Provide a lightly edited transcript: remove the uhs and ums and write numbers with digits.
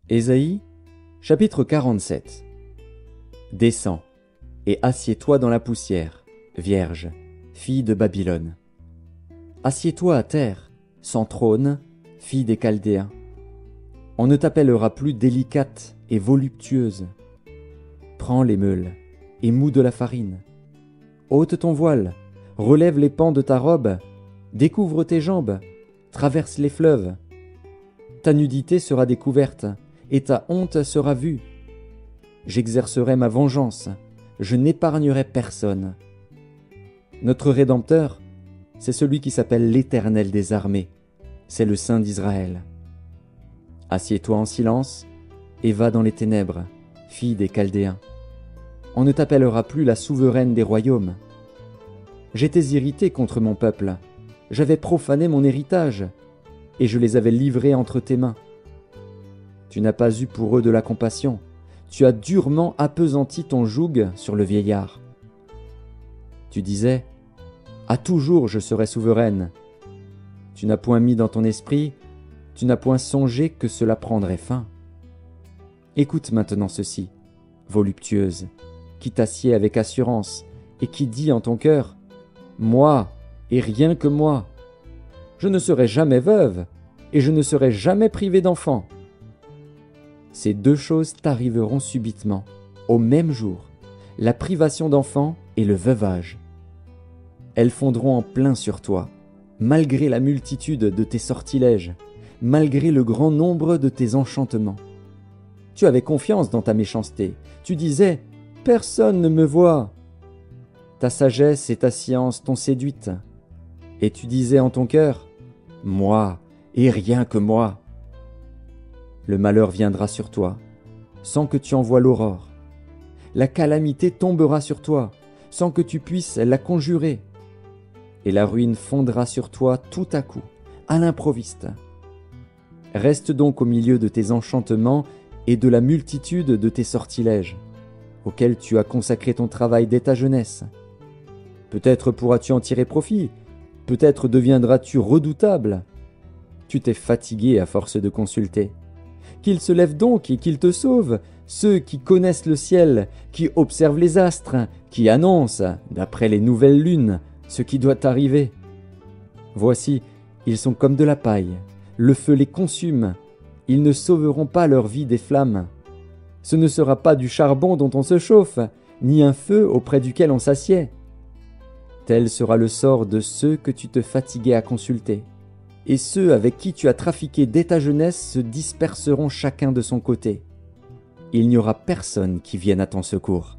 Ésaïe, chapitre 47. Descends, et assieds-toi dans la poussière, vierge, fille de Babylone. Assieds-toi à terre, sans trône, fille des Chaldéens. On ne t'appellera plus délicate et voluptueuse. Prends les meules, et moud de la farine. Ôte ton voile, relève les pans de ta robe, découvre tes jambes, traverse les fleuves. Ta nudité sera découverte, et ta honte sera vue. J'exercerai ma vengeance, je n'épargnerai personne. Notre Rédempteur, c'est celui qui s'appelle l'Éternel des armées, c'est le Saint d'Israël. Assieds-toi en silence, et va dans les ténèbres, fille des Chaldéens. On ne t'appellera plus la souveraine des royaumes. J'étais irrité contre mon peuple, j'avais profané mon héritage, et je les avais livrés entre tes mains. Tu n'as pas eu pour eux de la compassion, tu as durement appesanti ton joug sur le vieillard. Tu disais, à toujours je serai souveraine. Tu n'as point mis dans ton esprit, tu n'as point songé que cela prendrait fin. Écoute maintenant ceci, voluptueuse, qui t'assied avec assurance et qui dit en ton cœur, moi et rien que moi. Je ne serai jamais veuve et je ne serai jamais privée d'enfant. Ces deux choses t'arriveront subitement, au même jour, la privation d'enfants et le veuvage. Elles fondront en plein sur toi, malgré la multitude de tes sortilèges, malgré le grand nombre de tes enchantements. Tu avais confiance dans ta méchanceté, tu disais « Personne ne me voit ». Ta sagesse et ta science t'ont séduite, et tu disais en ton cœur « Moi et rien que moi ». Le malheur viendra sur toi, sans que tu en voies l'aurore. La calamité tombera sur toi, sans que tu puisses la conjurer. Et la ruine fondra sur toi tout à coup, à l'improviste. Reste donc au milieu de tes enchantements et de la multitude de tes sortilèges, auxquels tu as consacré ton travail dès ta jeunesse. Peut-être pourras-tu en tirer profit, peut-être deviendras-tu redoutable. Tu t'es fatigué à force de consulter. Qu'ils se lèvent donc et qu'ils te sauvent, ceux qui connaissent le ciel, qui observent les astres, qui annoncent, d'après les nouvelles lunes, ce qui doit arriver. Voici, ils sont comme de la paille, le feu les consume, ils ne sauveront pas leur vie des flammes. Ce ne sera pas du charbon dont on se chauffe, ni un feu auprès duquel on s'assied. Tel sera le sort de ceux que tu te fatiguais à consulter. Et ceux avec qui tu as trafiqué dès ta jeunesse se disperseront chacun de son côté. Il n'y aura personne qui vienne à ton secours.